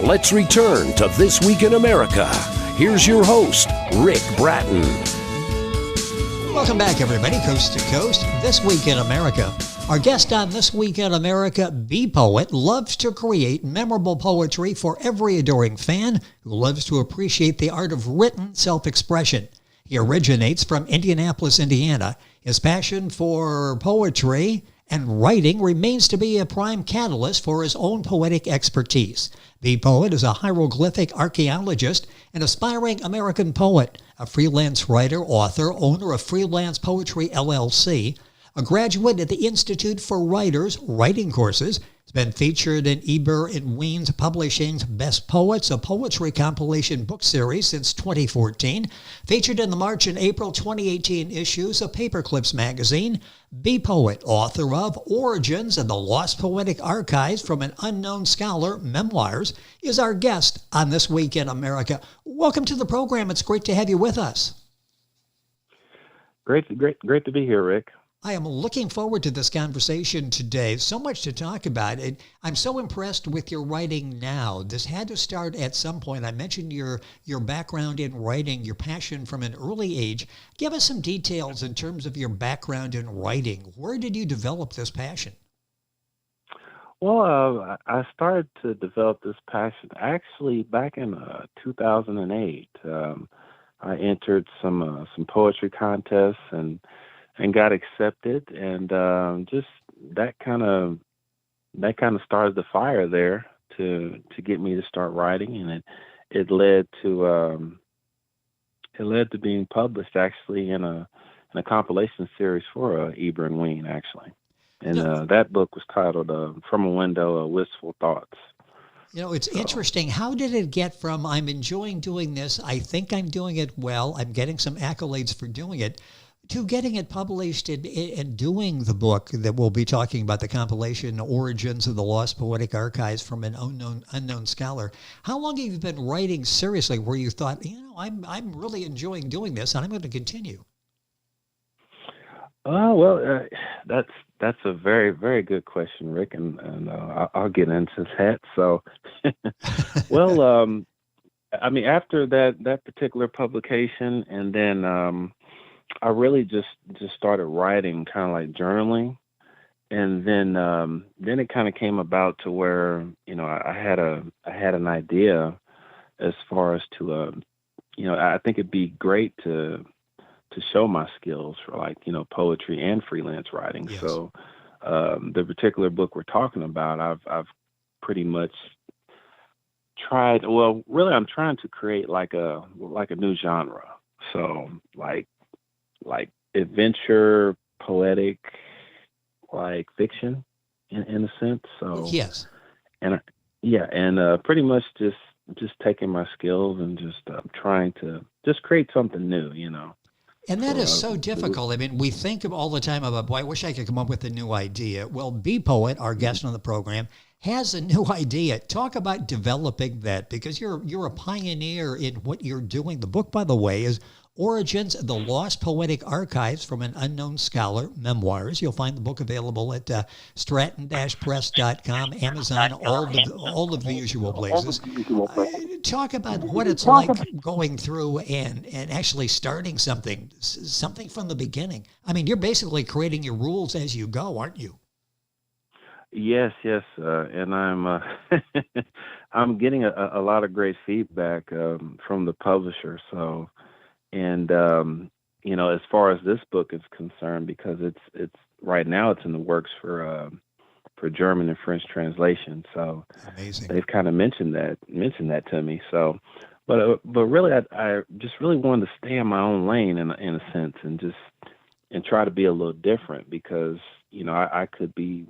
Let's return to This Week in America. Here's your host, Rick Bratton. Welcome back, everybody, coast to coast. This Week in America. Our guest on This Week in America, Bee Poet, loves to create memorable poetry for every adoring fan who loves to appreciate the art of written self-expression. He originates from Indianapolis, Indiana. His passion for poetry and writing remains to be a prime catalyst for his own poetic expertise. Bee Poet is a hieroglyphic archaeologist, an aspiring American poet, a freelance writer, author, owner of Freelance Poetry LLC, a graduate at the Institute for Writers writing courses. It's been featured in Eber and Ween's Publishing's Best Poets, a poetry compilation book series since 2014. Featured in the March and April 2018 issues of Paperclips magazine. Bee Poet, author of Origins and the Lost Poetic Archives from an Unknown Scholar Memoirs, is our guest on This Week in America. Welcome to the program. It's great to have you with us. Great to be here, Rick. I am looking forward to this conversation today. So much to talk about. And I'm so impressed with your writing now. This had to start at some point. I mentioned your background in writing, your passion from an early age. Give us some details in terms of your background in writing. Where did you develop this passion? Well, I started to develop this passion actually back in 2008. I entered some poetry contests and got accepted, and just that kind of started the fire there to get me to start writing, and it led to being published actually in a compilation series for Eber and Ween actually, and that book was titled "From a Window: Wistful Thoughts." You know, it's interesting. How did it get from I'm enjoying doing this, I think I'm doing it well, I'm getting some accolades for doing it, to getting it published and doing the book that we'll be talking about, the compilation Origins of the Lost Poetic Archives from an Unknown Scholar? How long have you been writing seriously where you thought, I'm really enjoying doing this and I'm going to continue? That's a very, very good question, Rick, and I'll get into that. So, I mean, after that particular publication, and then I really just started writing, kind of like journaling, and then it kind of came about to where I had an idea as far as to I think it'd be great to show my skills for poetry and freelance writing. Yes. So the particular book we're talking about, I've pretty much tried. Well, really, I'm trying to create like a new genre. So like adventure, poetic, like fiction in a sense. So yes, and pretty much just taking my skills and just trying to just create something new, And that is so difficult. I mean, we think of all the time about, boy, I wish I could come up with a new idea. Well, Bee Poet, our guest on the program, has a new idea. Talk about developing that, because you're a pioneer in what you're doing. The book, by the way, is Origins of the Lost Poetic Archives from an Unknown Scholar Memoirs. You'll find the book available at stratton-press.com, Amazon, all of the usual places. Talk about what it's like going through and actually starting something from the beginning. I mean, you're basically creating your rules as you go, aren't you? Yes, and I'm I'm getting a lot of great feedback from the publisher. So. And, as far as this book is concerned, because it's right now it's in the works for German and French translation. So amazing. They've kind of mentioned that to me. So, but really, I just really wanted to stay in my own lane in a sense, and try to be a little different, because, I could be,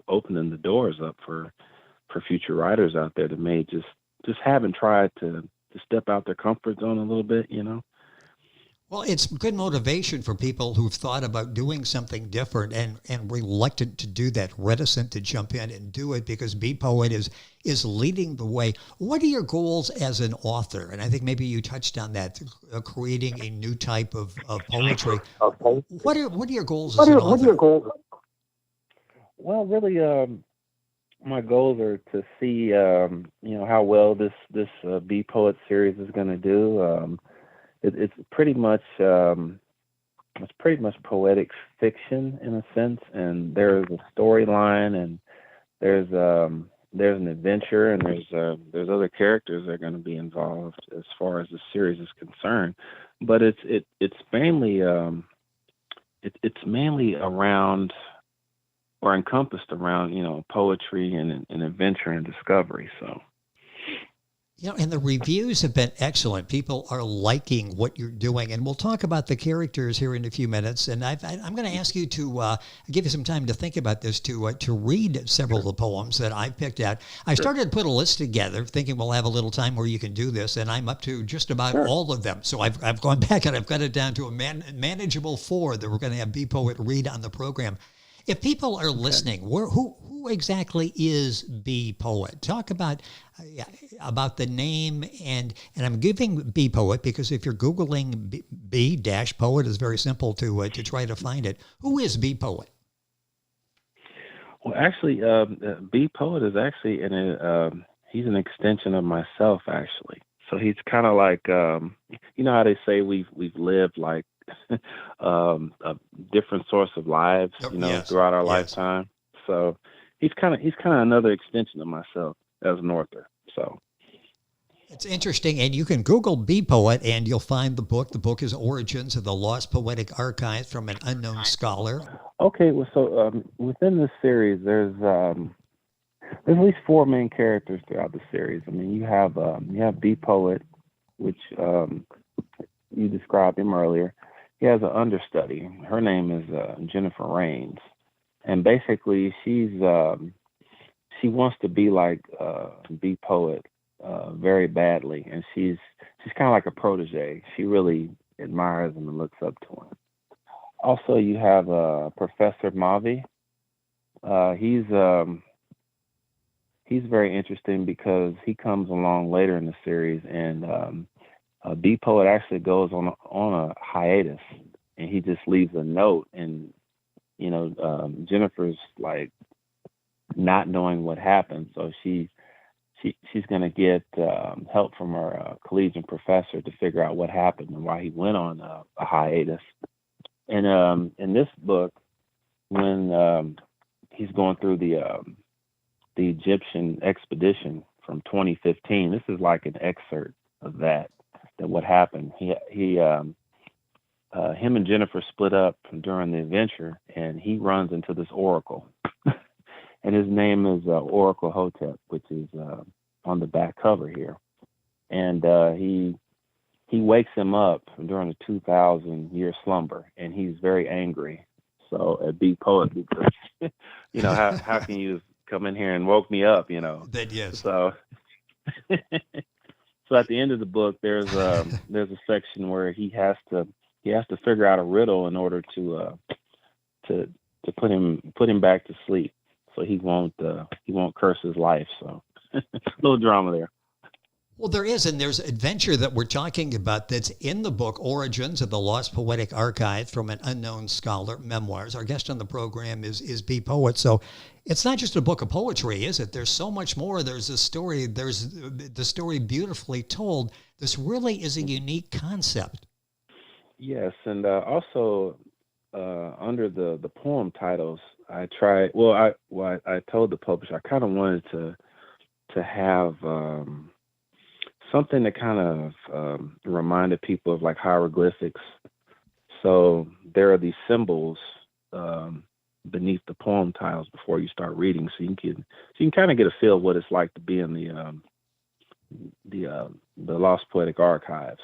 opening the doors up for future writers out there that may just haven't tried to step out their comfort zone a little bit, Well, it's good motivation for people who've thought about doing something different and reluctant to do that, reticent to jump in and do it, because Bee Poet is leading the way. What are your goals as an author? And I think maybe you touched on that, creating a new type of poetry. What are your goals as an author? Well, really, my goals are to see, how well this Be Poet series is going to do. It's pretty much poetic fiction in a sense, and there's a storyline, and there's an adventure, and there's other characters that are going to be involved as far as the series is concerned. But it's mainly it's mainly around, or encompassed around, poetry and adventure and discovery. So. And the reviews have been excellent. People are liking what you're doing, and we'll talk about the characters here in a few minutes. And I'm going to ask you to give you some time to think about this, to read several of the poems that I've picked out. I started to put a list together, thinking we'll have a little time where you can do this, and I'm up to just about all of them. So I've gone back and I've got it down to a manageable 4 that we're going to have Be Poet read on the program. If people are listening, who exactly is Be Poet? Talk about the name, and I'm giving Be Poet because if you're Googling B-Poet, is very simple to try to find it. Who is Be Poet? Well, actually, Be Poet is actually he's an extension of myself, actually. So he's kind of like, how they say we've lived like different sorts of lives, throughout our lifetime. So he's kind of another extension of myself as an author. So it's interesting, and you can Google Be Poet, and you'll find the book. The book is Origins of the Lost Poetic Archives from an Unknown Scholar. Okay, well, so within this series, there's at least 4 main characters throughout the series. I mean, you have Be Poet, which you described him earlier. He has an understudy. Her name is Jennifer Rains, and basically she wants to be like Be Poet very badly, and she's kind of like a protege. She really admires him and looks up to him. Also, you have Professor Mavi. He's very interesting because he comes along later in the series, and Be Poet actually goes on a hiatus, and he just leaves a note, and Jennifer's like not knowing what happened, so she's going to get help from her collegiate professor to figure out what happened and why he went on a hiatus. And in this book, when he's going through the Egyptian expedition from 2015, this is like an excerpt of that what happened. Him and Jennifer split up during the adventure, and he runs into this oracle, and his name is Oracle Hotep, which is on the back cover here. And he wakes him up during a 2,000-year slumber, and he's very angry. So at Be Poet, because how can you come in here and woke me up? That yes. So. So at the end of the book, there's a section where he has to figure out a riddle in order to put him back to sleep, so he won't curse his life. So a little drama there. Well, there is, and there's adventure that we're talking about that's in the book, Origins of the Lost Poetic Archives from an Unknown Scholar, Memoirs. Our guest on the program is Be Poet. So it's not just a book of poetry, is it? There's so much more. There's a story. There's the story beautifully told. This really is a unique concept. Yes, and also under the poem titles, I tried. Well, I told the publisher I kind of wanted to have something that kind of reminded people of like hieroglyphics. So there are these symbols beneath the poem titles before you start reading, so you can kind of get a feel of what it's like to be in the Lost Poetic Archives.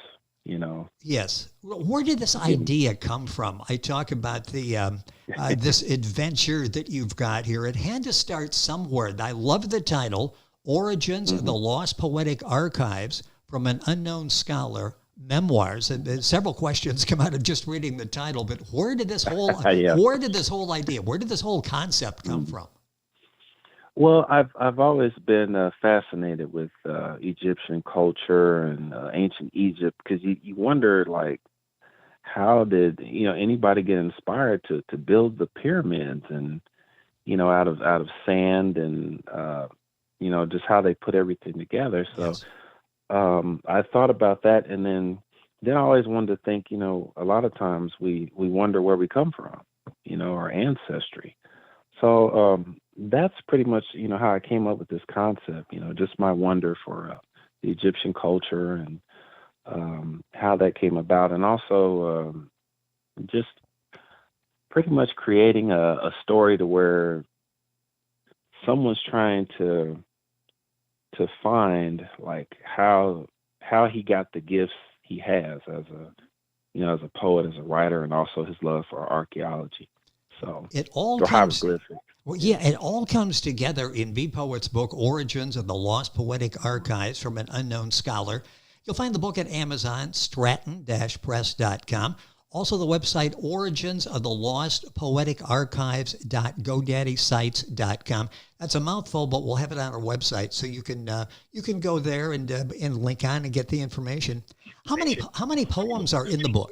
Yes. Where did this idea come from? I talk about the this adventure that you've got here. It had to start somewhere. I love the title, Origins of the Lost Poetic Archives from an Unknown Scholar, Memoirs. And several questions come out of just reading the title, but where did this whole where did this whole idea, where did this whole concept come from? Well, I've always been fascinated with Egyptian culture and ancient Egypt, because you wonder, like, how did anybody get inspired to build the pyramids, and out of sand and just how they put everything together. So Yes. I thought about that, and then I always wanted to think, a lot of times we wonder where we come from, our ancestry. So that's pretty much, how I came up with this concept, just my wonder for the Egyptian culture and how that came about, and also just pretty much creating a story to where someone's trying to find like how he got the gifts he has as a poet, as a writer, and also his love for archaeology. So, It all or comes, hieroglyphics. well, Yeah. yeah, it all comes together in B. Poet's book, Origins of the Lost Poetic Archives from an Unknown Scholar. You'll find the book at Amazon, stratton-press.com. Also, the website Origins of the Lost Poetic Archives.godaddysites.com. That's a mouthful, but we'll have it on our website, so you can go there and link on and get the information. How many poems are in the book?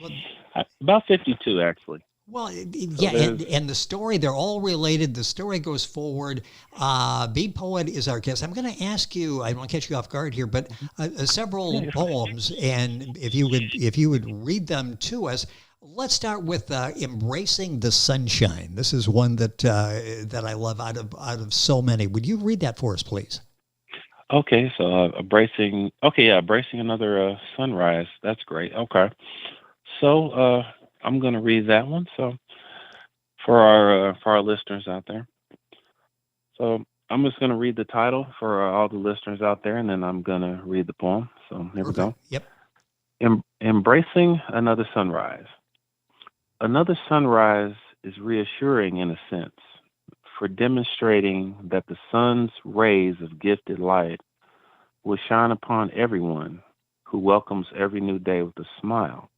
Well, About 52, actually. Well, So yeah, there's, and the story, they're all related. The story goes forward. B. Poet is our guest. I'm going to ask you, I don't want to catch you off guard here, but yeah, several you're fine. poems, and if you would read them to us. Let's start with Embracing the Sunshine. This is one that I love out of so many. Would you read that for us, please? Okay, so bracing another sunrise. That's great. Okay. So I'm going to read that one. So for our listeners out there. So I'm just going to read the title for all the listeners out there, and then I'm going to read the poem. So here we go. Perfect. Yep. Embracing another sunrise. Another sunrise is reassuring in a sense, for demonstrating that the sun's rays of gifted light will shine upon everyone who welcomes every new day with a smile,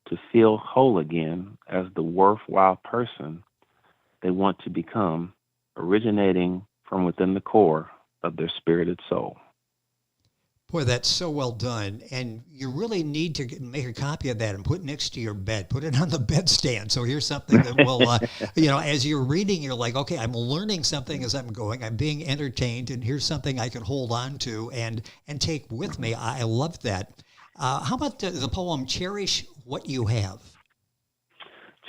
to feel whole again as the worthwhile person they want to become, originating from within the core of their spirited soul. Boy, that's so well done. And you really need to make a copy of that and put it next to your bed. Put it on the bedstand. So here's something that will, as you're reading, you're like, okay, I'm learning something as I'm going. I'm being entertained, and here's something I can hold on to and take with me. I love that. How about the poem "Cherish What You Have"?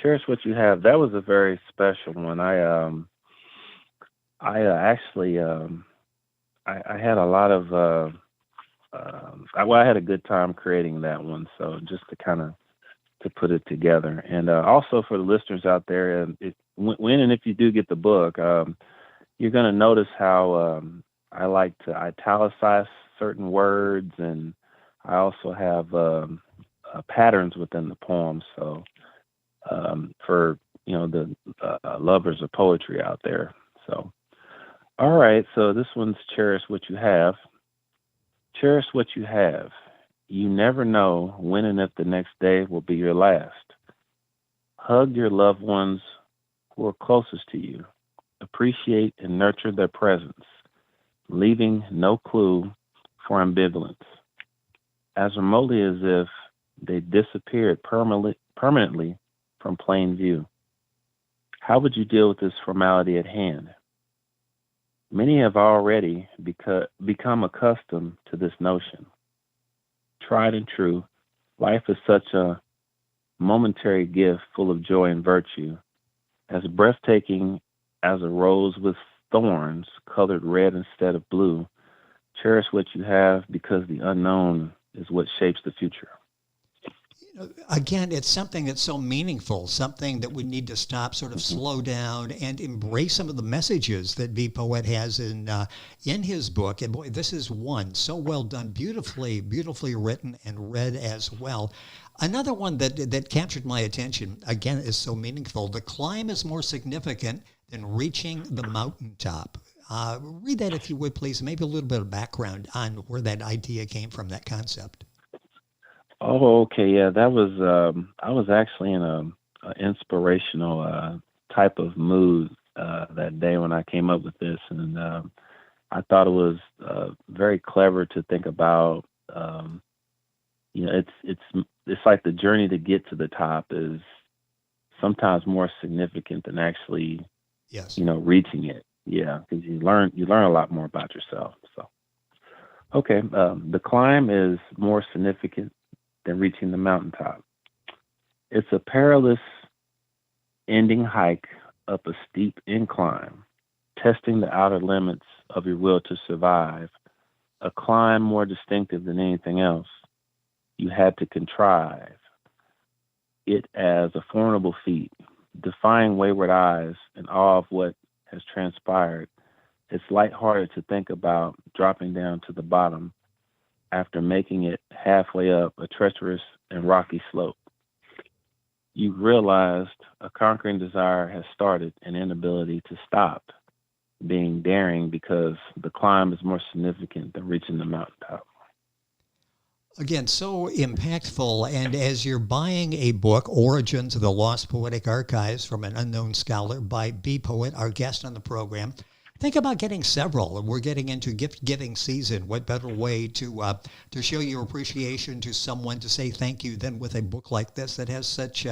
Cherish what you have. That was a very special one. I actually I had a lot of I had a good time creating that one. So just to kind of to put it together, and also for the listeners out there, when and if you do get the book, you're going to notice how I like to italicize certain words, and I also have patterns within the poem. So for the lovers of poetry out there. So all right, so this one's cherish what you have. Cherish what you have. You never know when and if the next day will be your last. Hug your loved ones who are closest to you. Appreciate and nurture their presence, leaving no clue for ambivalence, as remotely as if they disappeared permanently from plain view. How would you deal with this formality at hand? Many have already become accustomed to this notion. Tried and true, life is such a momentary gift full of joy and virtue, as breathtaking as a rose with thorns colored red instead of blue. Cherish what you have, because the unknown is what shapes the future. Again, it's something that's so meaningful, something that we need to stop, sort of Hmm. slow down and embrace some of the messages that B. Poet has in his book. And boy, this is one so well done, beautifully written and read as well. Another one that captured my attention, again, is so meaningful. The climb is more significant than reaching the mountaintop. Read that if you would, please. Maybe a little bit of background on where that idea came from, that concept. Oh, okay, yeah, that was. I was actually in a inspirational type of mood that day when I came up with this, and I thought it was very clever to think about. It's like the journey to get to the top is sometimes more significant than actually, Yes. reaching it. Yeah, because you learn a lot more about yourself. So, okay, the climb is more significant than reaching the mountaintop. It's a perilous ending hike up a steep incline, testing the outer limits of your will to survive, a climb more distinctive than anything else. You had to contrive it as a formidable feat, defying wayward eyes in awe of what has transpired. It's lighthearted to think about dropping down to the bottom after making it halfway up a treacherous and rocky slope. You realized a conquering desire has started, an inability to stop being daring because the climb is more significant than reaching the mountaintop. Again, so impactful. And as you're buying a book, Origins of the Lost Poetic Archives from an Unknown Scholar by B. Poet, our guest on the program, think about getting several. We're getting into gift-giving season. What better way to show your appreciation to someone, to say thank you, than with a book like this that has such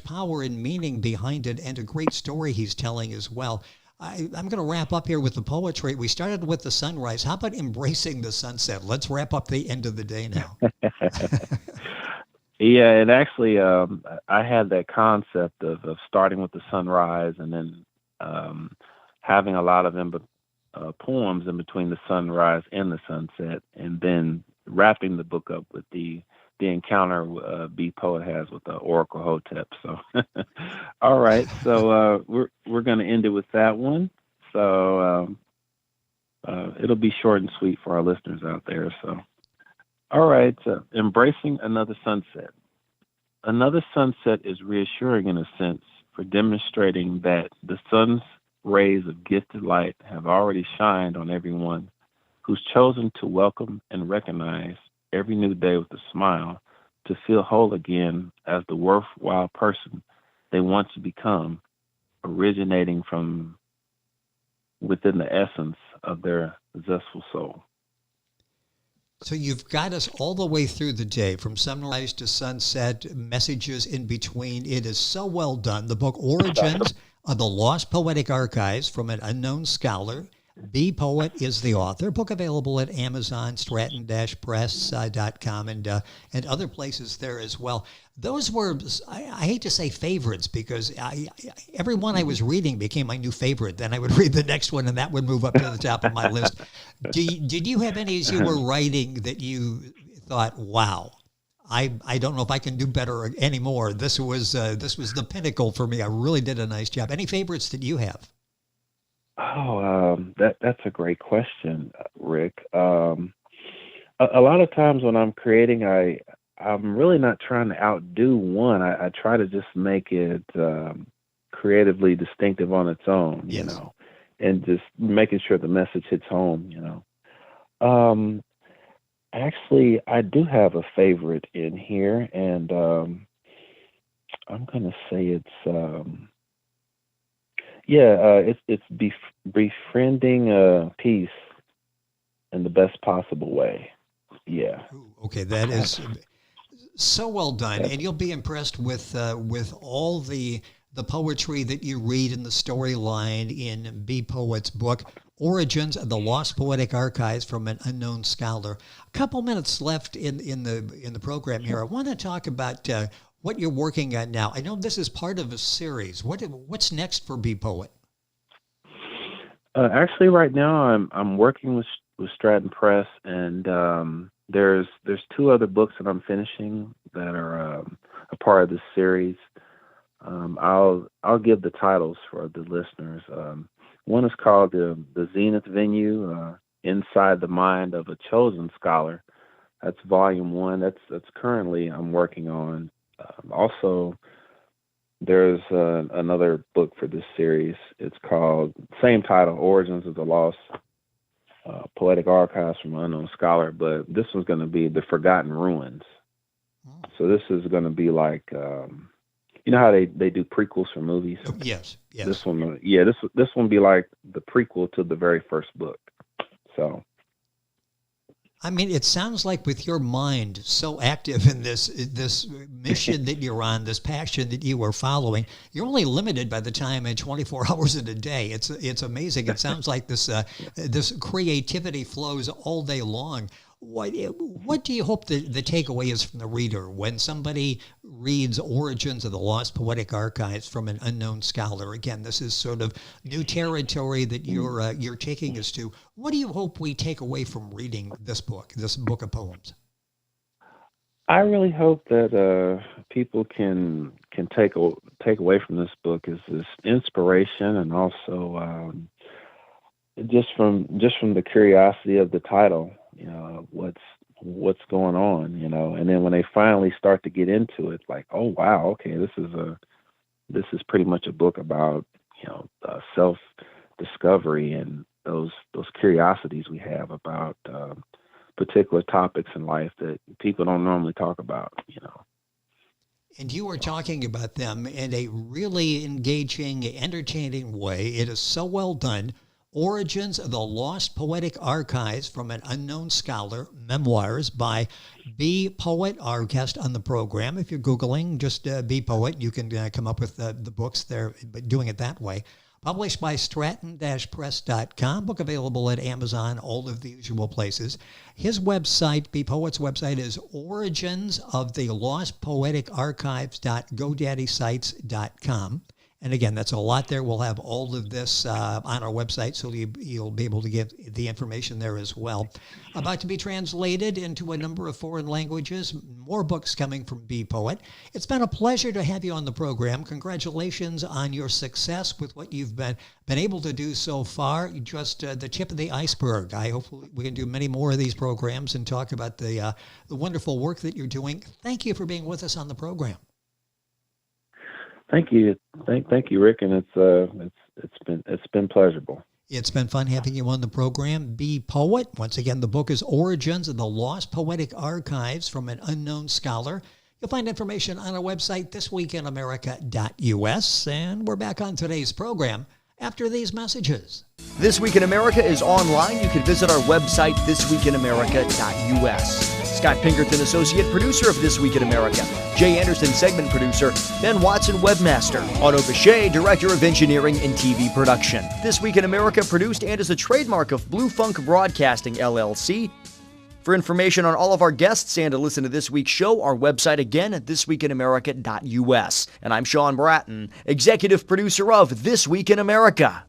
power and meaning behind it, and a great story he's telling as well. I'm going to wrap up here with the poetry. We started with the sunrise. How about embracing the sunset? Let's wrap up the end of the day now. Yeah, and actually, I had that concept of starting with the sunrise and then having a lot of poems in between the sunrise and the sunset, and then wrapping the book up with the encounter B. Poet has with the Oracle Hotep. So, all right. So we're going to end it with that one. So it'll be short and sweet for our listeners out there. So, all right. Embracing another sunset. Another sunset is reassuring in a sense for demonstrating that the sun's rays of gifted light have already shined on everyone who's chosen to welcome and recognize every new day with a smile, to feel whole again as the worthwhile person they want to become, originating from within the essence of their zestful soul. So you've got us all the way through the day, from sunrise to sunset, messages in between. It is so well done. The book Origins of the Lost Poetic Archives from an Unknown Scholar. B. Poet is the author. Book available at Amazon, Stratton-Press.com, and other places there as well. Those were, I hate to say favorites, because every one I was reading became my new favorite. Then I would read the next one, and that would move up to the top of my list. Did you have any as you were writing that you thought, wow, I don't know if I can do better anymore. This was the pinnacle for me. I really did a nice job. Any favorites that you have? Oh, that's a great question, Rick. A lot of times when I'm creating, I'm really not trying to outdo one. I try to just make it creatively distinctive on its own, Yes. And just making sure the message hits home, Actually, I do have a favorite in here, and I'm going to say it's... it's befriending peace in the best possible way. Yeah. Ooh, okay, that is so well done, and you'll be impressed with all the poetry that you read in the storyline in B. Poet's book, Origins of the Lost Poetic Archives from an Unknown Scholar. A couple minutes left in the program here. I want to talk about what you're working on now. I know this is part of a series. What's next for B. Poet? Actually, right now I'm working with Stratton Press, and there's two other books that I'm finishing that are a part of this series. I'll give the titles for the listeners. One is called the Zenith Venue, Inside the Mind of a Chosen Scholar. That's volume 1. That's currently I'm working on. Also, there's another book for this series. It's called, same title, Origins of the Lost Poetic Archives from an Unknown Scholar, but this one's going to be The Forgotten Ruins. So this is going to be like, you know how they do prequels for movies? Yes. This one, this one be like the prequel to the very first book. So I mean, it sounds like with your mind so active in this mission that you're on, this passion that you are following, you're only limited by the time in 24 hours in a day. It's amazing. It sounds like this creativity flows all day long. What do you hope the takeaway is from the reader when somebody reads Origins of the Lost Poetic Archives from an unknown scholar? Again, this is sort of new territory that you're taking us to. What do you hope we take away from reading this book of poems? I really hope that people can take away from this book is this inspiration, and also just from the curiosity of the title. What's going on, and then when they finally start to get into it, like, oh wow, okay, this is pretty much a book about self discovery and those curiosities we have about particular topics in life that people don't normally talk about. And you are talking about them in a really engaging, entertaining way. It is so well done. Origins of the Lost Poetic Archives from an Unknown Scholar, Memoirs by B. Poet, our guest on the program. If you're Googling, just B. Poet, you can come up with the books there, but doing it that way. Published by Stratton-Press.com. Book available at Amazon, all of the usual places. His website, B. Poet's website, is Origins of the Lost Poetic Archives.GoDaddySites.com. And again, that's a lot there. We'll have all of this on our website, so you'll be able to get the information there as well. About to be translated into a number of foreign languages. More books coming from B. Poet. It's been a pleasure to have you on the program. Congratulations on your success with what you've been able to do so far. Just the tip of the iceberg. I hope we can do many more of these programs and talk about the wonderful work that you're doing. Thank you for being with us on the program. Thank you, Rick, and it's been pleasurable. It's been fun having you on the program. B. Poet. Once again, the book is Origins of the Lost Poetic Archives from an Unknown Scholar. You'll find information on our website, thisweekinamerica.us, and we're back on today's program after these messages. This Week in America is online. You can visit our website, thisweekinamerica.us. Scott Pinkerton, Associate Producer of This Week in America. Jay Anderson, Segment Producer. Ben Watson, Webmaster. Otto Bechet, Director of Engineering and TV Production. This Week in America produced and is a trademark of Blue Funk Broadcasting, LLC. For information on all of our guests and to listen to this week's show, our website again at thisweekinamerica.us. And I'm Sean Bratton, Executive Producer of This Week in America.